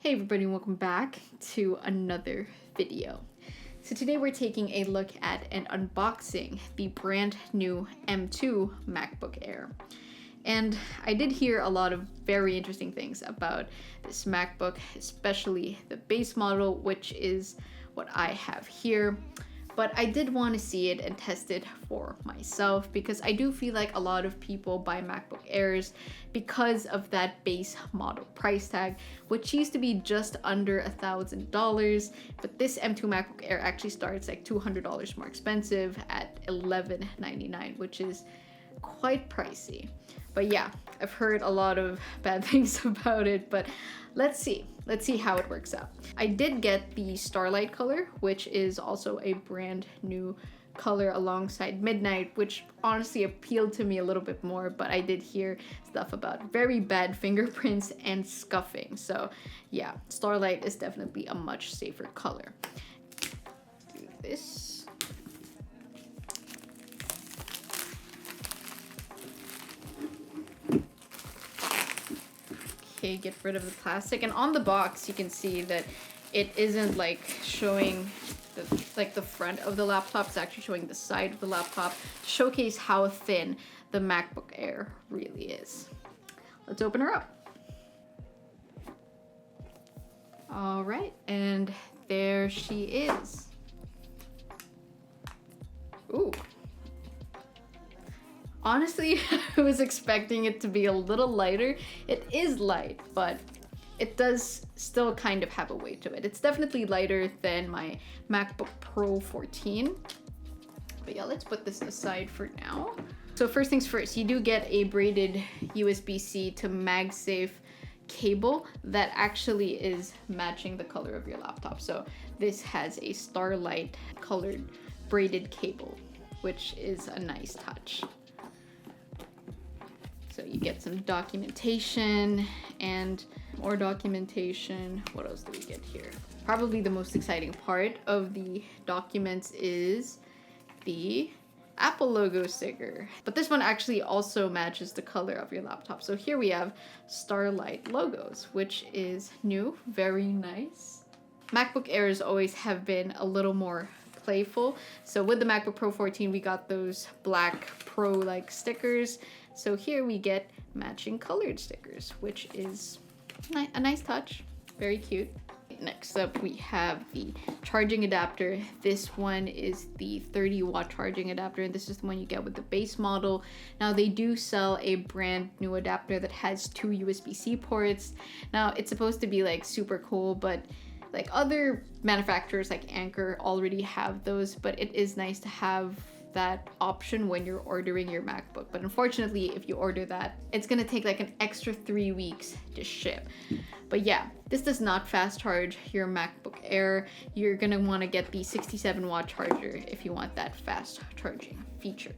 Hey everybody, welcome back to another video. So today we're taking a look at and unboxing the brand new M2 MacBook Air. And I did hear a lot of very interesting things about this MacBook, especially the base model, which is what I have here. But I did want to see it and test it for myself because I do feel like a lot of people buy MacBook Airs because of that base model price tag, which used to be just under $1,000. But this M2 MacBook Air actually starts like $200 more expensive at $1,199, which is quite pricey. But yeah, I've heard a lot of bad things about it, but let's see how it works out. I did get the Starlight color, which is also a brand new color alongside Midnight, which honestly appealed to me a little bit more, but I did hear stuff about very bad fingerprints and scuffing. So yeah, Starlight is definitely a much safer color. Do this. Okay, get rid of the plastic, and on the box you can see that it isn't like showing the front of the laptop. It's actually showing the side of the laptop to showcase how thin the MacBook Air really is. Let's open her up. All right, and there she is. Ooh. Honestly, I was expecting it to be a little lighter. It is light, but it does still kind of have a weight to it. It's definitely lighter than my MacBook Pro 14. But yeah, let's put this aside for now. So first things first, you do get a braided USB-C to MagSafe cable that actually is matching the color of your laptop. So this has a Starlight colored braided cable, which is a nice touch. So you get some documentation and more documentation. What else do we get here? Probably the most exciting part of the documents is the Apple logo sticker. But this one actually also matches the color of your laptop. So here we have Starlight logos, which is new, very nice. MacBook Airs always have been a little more playful. So with the MacBook Pro 14, we got those black Pro-like stickers. So here we get matching colored stickers, which is a nice touch, very cute. Next up, we have the charging adapter. This one is the 30-watt charging adapter, and this is the one you get with the base model. Now, they do sell a brand new adapter that has 2 USB-C ports. Now, it's supposed to be like super cool, but like other manufacturers like Anker already have those, but it is nice to have that option when you're ordering your MacBook. But unfortunately, if you order that, it's gonna take like an extra 3 weeks to ship. But yeah, this does not fast charge your MacBook Air. You're gonna wanna get the 67-watt charger if you want that fast charging feature.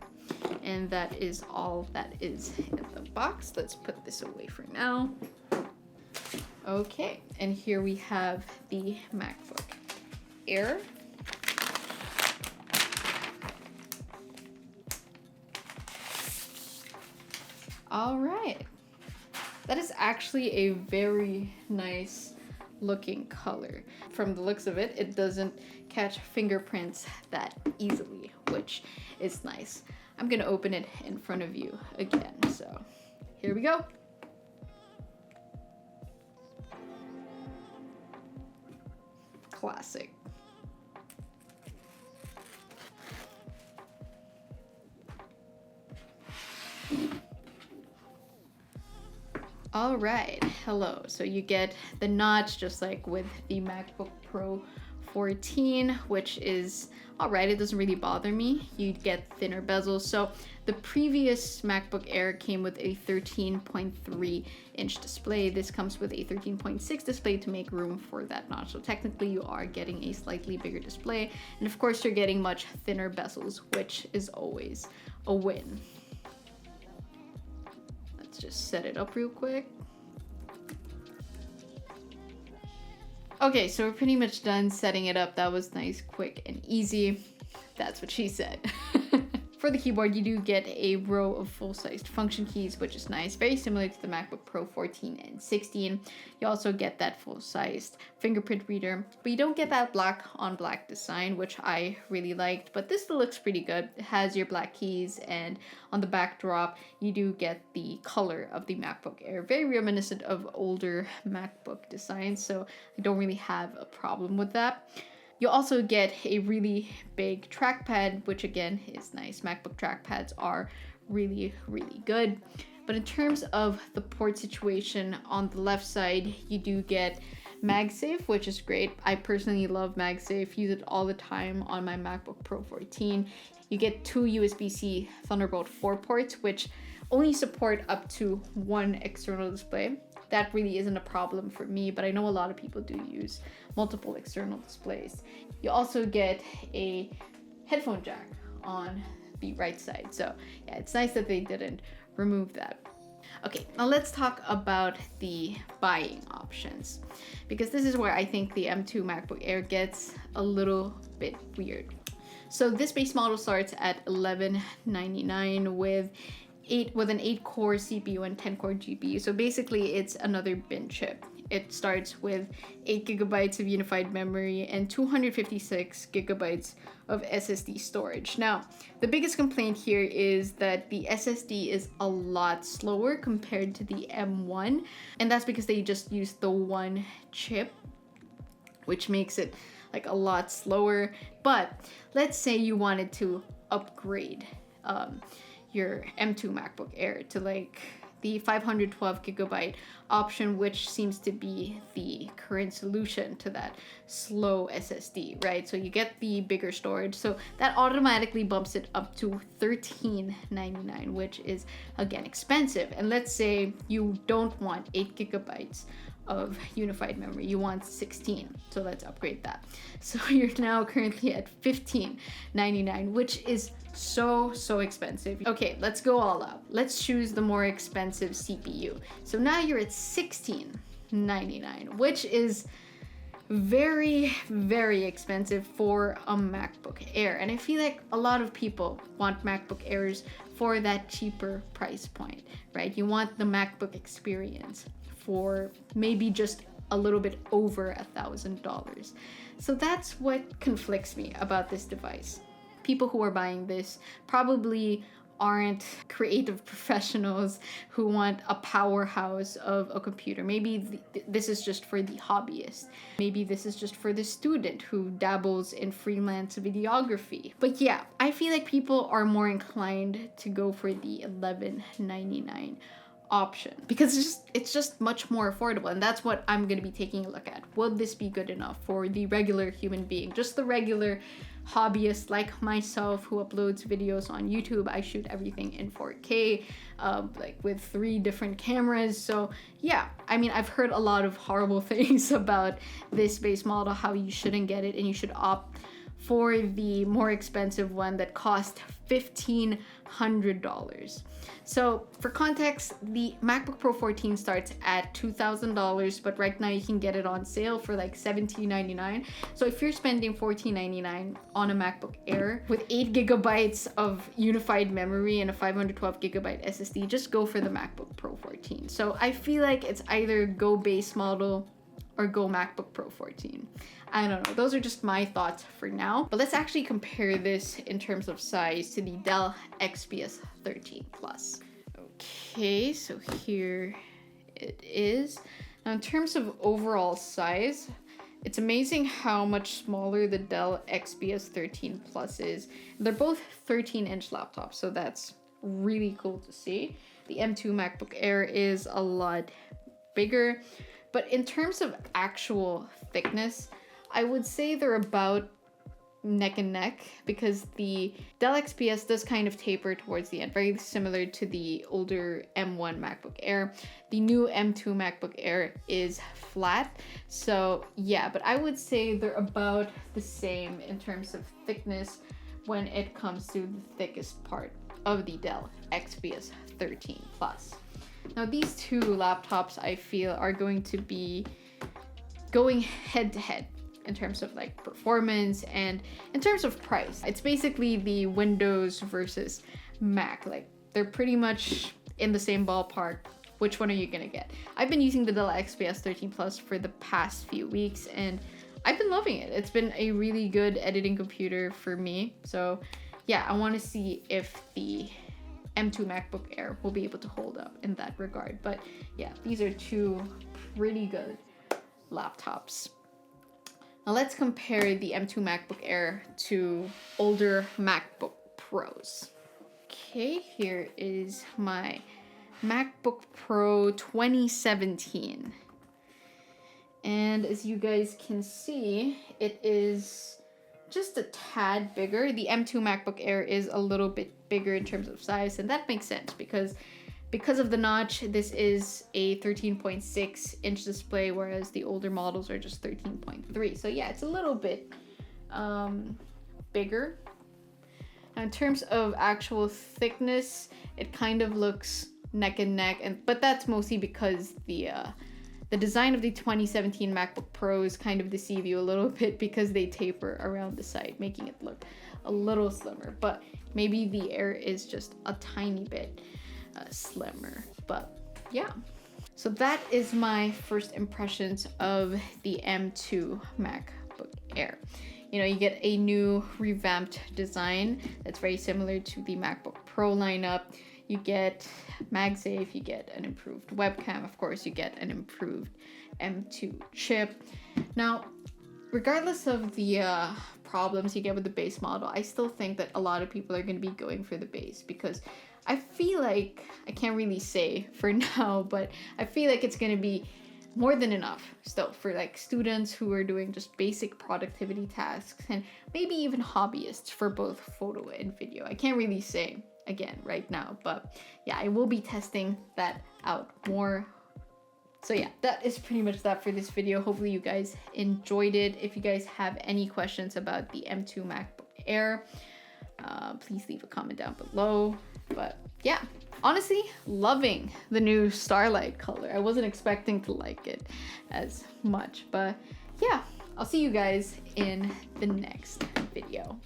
And that is all that is in the box. Let's put this away for now. Okay, and here we have the MacBook Air. All right, that is actually a very nice looking color. From the looks of it, it doesn't catch fingerprints that easily, which is nice. I'm gonna open it in front of you again, so here we go. Classic. All right, hello. So you get the notch just like with the MacBook Pro 14, which is all right. It doesn't really bother me. You get thinner bezels. So the previous MacBook Air came with a 13.3-inch display. This comes with a 13.6 display to make room for that notch. So technically you are getting a slightly bigger display. And of course you're getting much thinner bezels, which is always a win. Let's just set it up real quick. Okay, so we're pretty much done setting it up. That was nice, quick, and easy. That's what she said. For the keyboard, you do get a row of full-sized function keys, which is nice. Very similar to the MacBook Pro 14 and 16. You also get that full-sized fingerprint reader, but you don't get that black on black design, which I really liked, but this still looks pretty good. It has your black keys, and on the backdrop, you do get the color of the MacBook Air. Very reminiscent of older MacBook designs, so I don't really have a problem with that. You also get a really big trackpad, which again is nice. MacBook trackpads are really, really good. But in terms of the port situation, on the left side, you do get MagSafe, which is great. I personally love MagSafe, use it all the time on my MacBook Pro 14. You get 2 USB-C Thunderbolt 4 ports, which only support up to 1 external display. That really isn't a problem for me, but I know a lot of people do use multiple external displays. You also get a headphone jack on the right side. So yeah, it's nice that they didn't remove that. Okay, now let's talk about the buying options, because this is where I think the M2 MacBook Air gets a little bit weird. So this base model starts at $1199 with an 8-core CPU and 10-core GPU. So basically it's another bin chip. It starts with 8 gigabytes of unified memory and 256 gigabytes of SSD storage. Now, the biggest complaint here is that the SSD is a lot slower compared to the M1, and that's because they just used the one chip, which makes it like a lot slower. But let's say you wanted to upgrade your M2 MacBook Air to like the 512 gigabyte option, which seems to be the current solution to that slow SSD, right? So you get the bigger storage, so that automatically bumps it up to $1399, which is again expensive. And let's say you don't want 8 gigabytes of unified memory, you want 16, so let's upgrade that. So you're now currently at $1599, which is so expensive. Okay, let's go all out. Let's choose the more expensive CPU. So now you're at $1699, which is very expensive for a MacBook Air. And I feel like a lot of people want MacBook Airs for that cheaper price point, right? You want the MacBook experience for maybe just a little bit over $1,000. So that's what conflicts me about this device. People who are buying this probably aren't creative professionals who want a powerhouse of a computer. Maybe this is just for the hobbyist. Maybe this is just for the student who dabbles in freelance videography. But yeah, I feel like people are more inclined to go for the $1199 option because it's just much more affordable, and that's what I'm going to be taking a look at. Will this be good enough for the regular human being, just the regular hobbyist like myself who uploads videos on YouTube? I shoot everything in 4K, like with 3 different cameras. So yeah, I mean, I've heard a lot of horrible things about this base model, how you shouldn't get it and you should opt for the more expensive one that cost $1,500. So for context, the MacBook Pro 14 starts at $2,000, but right now you can get it on sale for like $1,799. So if you're spending $1,499 on a MacBook Air with 8 gigabytes of unified memory and a 512 gigabyte SSD, just go for the MacBook Pro 14. So I feel like it's either go base model or go MacBook Pro 14. I don't know, those are just my thoughts for now. But let's actually compare this in terms of size to the Dell XPS 13 Plus. Okay, so here it is. Now in terms of overall size, it's amazing how much smaller the Dell XPS 13 Plus is. They're both 13-inch laptops, so that's really cool to see. The M2 MacBook Air is a lot bigger, but in terms of actual thickness, I would say they're about neck and neck, because the Dell XPS does kind of taper towards the end, very similar to the older M1 MacBook Air. The new M2 MacBook Air is flat, so yeah, but I would say they're about the same in terms of thickness when it comes to the thickest part of the Dell XPS 13 Plus. Now these two laptops I feel are going to be going head to head in terms of like performance and in terms of price. It's basically the Windows versus Mac. Like they're pretty much in the same ballpark. Which one are you gonna get? I've been using the Dell XPS 13 Plus for the past few weeks and I've been loving it. It's been a really good editing computer for me. So yeah, I want to see if the M2 MacBook Air will be able to hold up in that regard. But yeah, these are two really good laptops. Now let's compare the M2 MacBook Air to older MacBook Pros. Okay, here is my MacBook Pro 2017. And as you guys can see, it is just a tad bigger. The M2 MacBook Air is a little bit bigger in terms of size, and that makes sense because of the notch. This is a 13.6 inch display, whereas the older models are just 13.3. So yeah, it's a little bit bigger. Now in terms of actual thickness, it kind of looks neck and neck, but that's mostly because the design of the 2017 MacBook Pros kind of deceive you a little bit because they taper around the side, making it look a little slimmer. But maybe the Air is just a tiny bit slimmer. But yeah. So that is my first impressions of the M2 MacBook Air. You know, you get a new revamped design that's very similar to the MacBook Pro lineup. You get MagSafe, you get an improved webcam, of course, you get an improved M2 chip. Now, regardless of the problems you get with the base model, I still think that a lot of people are going to be going for the base because I feel like, I can't really say for now, but I feel like it's going to be more than enough still for like students who are doing just basic productivity tasks and maybe even hobbyists for both photo and video. I can't really say again right now, but yeah, I will be testing that out more. So yeah, that is pretty much that for this video. Hopefully you guys enjoyed it. If you guys have any questions about the M2 MacBook Air, please leave a comment down below. But yeah, honestly, loving the new Starlight color. I wasn't expecting to like it as much, but yeah, I'll see you guys in the next video.